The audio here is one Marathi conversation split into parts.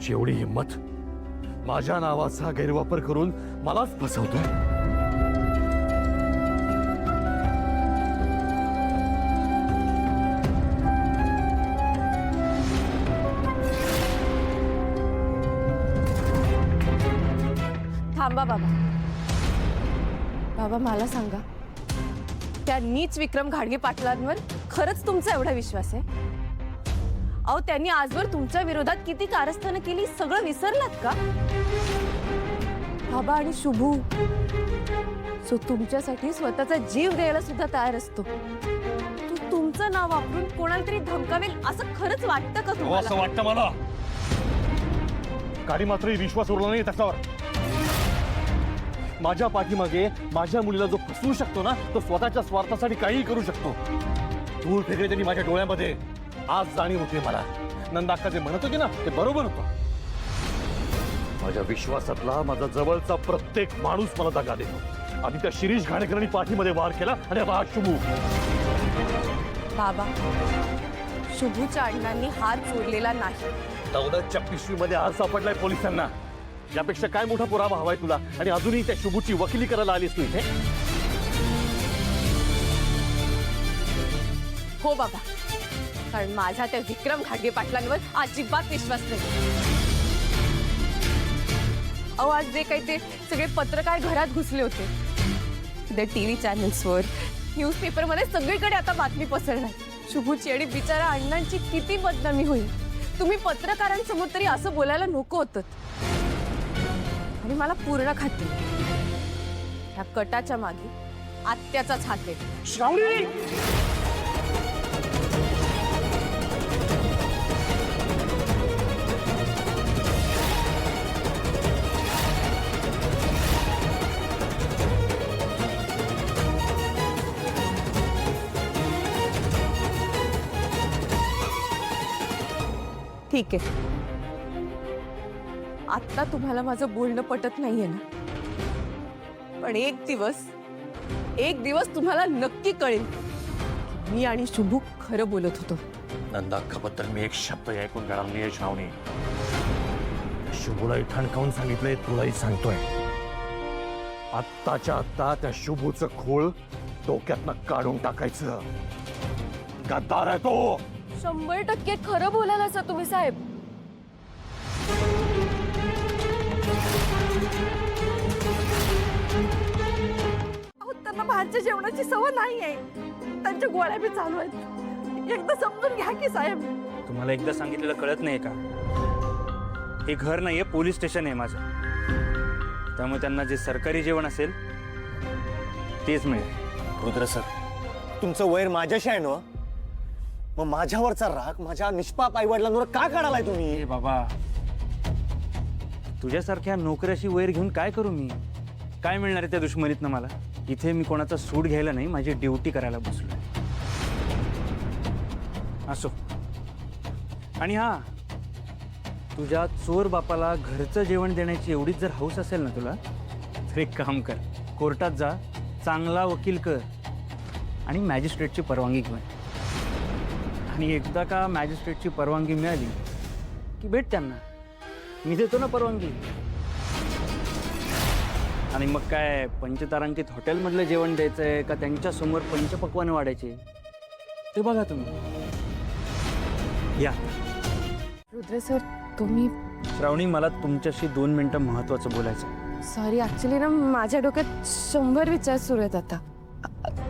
तुझी एवढी हिम्मत, माझ्या नावाचा गैरवापर करून मलाच फसवतोय? थांबा बाबा. बाबा मला सांगा, त्या नीच विक्रम घाडगे पाटलांवर खरंच तुमचा एवढा विश्वास आहे? अहो, त्यांनी आजवर तुमच्या विरोधात किती कारस्थानं केली सगळं विसरलात का? बाबा आणि शुभू सो तुमच्यासाठी स्वतःचा जीव द्यायला सुद्धा तयार असतो. तुमचं नाव वापरून कोणाला तरी धमकावेल असं खरंच वाटतं का तुम्हाला? असं वाटतं मला. काही मात्र विश्वास उरला नाही त्याच्यावर. माझ्या पाठीमागे माझ्या मुलीला जो फसवू शकतो ना, तो स्वतःच्या स्वार्थासाठी काही करू शकतो. धूळ फेकले त्यांनी माझ्या डोळ्यामध्ये. आज जाणीव होते मला. नंदाक्का जे म्हणत होती ना, ते बरोबर होतं. माझ्या विश्वासातला माझा जवळचा प्रत्येक माणूस मला दगा देतो. आधी त्या शिरीष घाणेकरांनी पाठीमध्ये वार केला आणि आता हा शुभू. बाबा, शुभूच्या अण्णांनी हात जोडलेला नाही. दौलतच्या पिशवीमध्ये हार सापडलाय पोलिसांना. यापेक्षा काय मोठा पुरावा हवाय तुला? आणि अजूनही त्या शुभूची वकिली करायला आलीस तू इथे? हो बाबा, कारण माझा त्या विक्रम घाडगे पाटलांवर अजिबात विश्वास नाही. अहो, आज जे काही ते सगळे पत्रकार घरात घुसले होते, त्या टीव्ही चॅनल्सवर, न्यूजपेपरमध्ये सगळीकडे आता बातमी पसरणार. शुभूची आणि बिचारा अण्णांची किती बदनामी होईल. तुम्ही पत्रकारांसमोर तरी असं बोलायला नको होतं. आणि मला पूर्ण खात्री, ह्या कटाच्या मागे आत्याचाच हात आहे. श्रावणी, ठीक आहे, आता तुम्हाला माझं बोलणं पटत नाहीये ना, पण एक दिवस तुम्हाला नक्की कळेल की मी आणि शुभू खरं बोलत होतो. नंदाक्काबद्दल मी एक शब्द ऐकून घेणार नाहीये श्रावणी. शुभूलाही ठणकावून सांगितलंय, तुलाही सांगतोय. आत्ताच्या आत्ता त्या शुभूचं खोळ डोक्यातनं काढून टाकायचं. गद्दार आहे तो. 100% खरं बोलायला असं तुम्ही साहेब. अहो, त्यांना बाहेरच्या जेवणाची सवय नाही आहे. त्यांच्या गोळ्या बी चालू आहेत. एकदा समजून घ्या की साहेब. तुम्हाला एकदा सांगितलेलं कळत नाही का? हे घर नाहीये, पोलीस स्टेशन आहे माझं. त्यामुळे त्यांना जे सरकारी जेवण असेल तेच मिळेल. रुद्र सर, तुमचं वैर माझ्याशी आहे ना? मग माझ्यावरचा राग माझ्या निष्पाप आईवडिलांवर का काढालाय तुम्ही? ए बाबा, तुझ्यासारख्या नोकऱ्याशी वैर घेऊन काय करू मी? काय मिळणार आहे त्या दुश्मनीतनं मला? इथे मी कोणाचा सूट घ्यायला नाही, माझी ड्युटी करायला बसलोय. असो. आणि हा, तुझ्या चोर बापाला घरचं जेवण देण्याची एवढीच जर हौस असेल ना तुला, तर एक काम कर, कोर्टात जा, चांगला वकील कर आणि मॅजिस्ट्रेटची परवानगी घेऊन. आणि एकदा का मॅजिस्ट्रेटची परवानगी मिळाली की भेट त्यांना, मी देतो ना परवानगी. आणि मग काय, पंचतारांकित हॉटेलमधलं जेवण द्यायचंय का त्यांच्यासमोर पंचपक्वानं वाढायचे ते बघा तुम्ही. या रुद्र सर, तुम्ही. श्रावणी, मला तुमच्याशी 2 मिनिटं महत्त्वाचं बोलायचं. सॉरी, ॲक्च्युली ना माझ्या डोक्यात 100 विचार सुरू आहेत आता.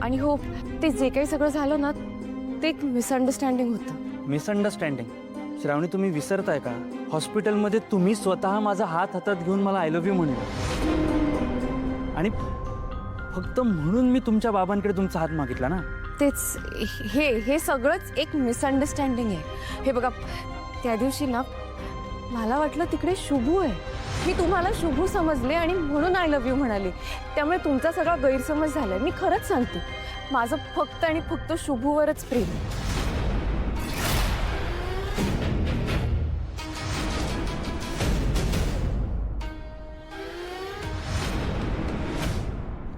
आणि हो, ते जे काही सगळं झालं ना, ते एक मिसअंडरस्टँडिंग होतं. मिसअंडरस्टँडिंग? श्रावणी, तुम्ही विसरताय का? हॉस्पिटलमध्ये तुम्ही स्वतः माझा हात हातात घेऊन मला आय लव्ह यू म्हणलं. आणि फक्त म्हणून मी तुमच्या बाबांकडे तुमचा हात मागितला ना. तेच, हे सगळंच एक मिसअंडरस्टँडिंग आहे. हे बघा, त्या दिवशी ना मला वाटलं तिकडे शुभू आहे. मी तुम्हाला शुभू समजले आणि म्हणून आय लव्ह यू म्हणाले. त्यामुळे तुमचा सगळा गैरसमज झालाय. मी खरंच सांगते, माझं फक्त आणि फक्त शुभूवरच प्रेम आहे.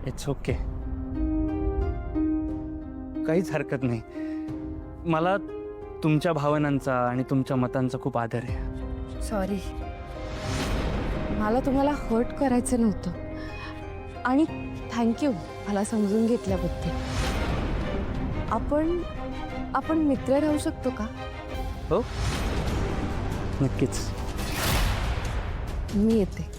इट्स ओके, काहीच हरकत नाही. मला तुमच्या भावनांचा आणि तुमच्या मतांचा खूप आदर आहे. सॉरी. मला तुम्हाला हर्ट करायचं नव्हतं आणि थँक्यू मला समजून घेतल्याबद्दल. आपण मित्र राहू शकतो का? हो नक्कीच. मी येते.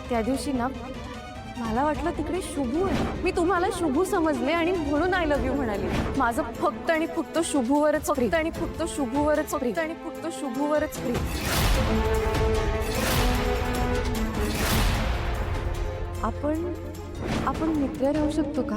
त्या दिवशी ना मला वाटलं तिकडे शुभू आहे. मी तुम्हाला शुभू समजले आणि म्हणून आय लव्ह यू म्हणाली. माझं फक्त आणि फक्त शुभूवरच प्रेम. आणि फक्त शुभूवरच प्रेम. आणि फक्त शुभूवरच प्रेम. आपण मित्र राहू शकतो का?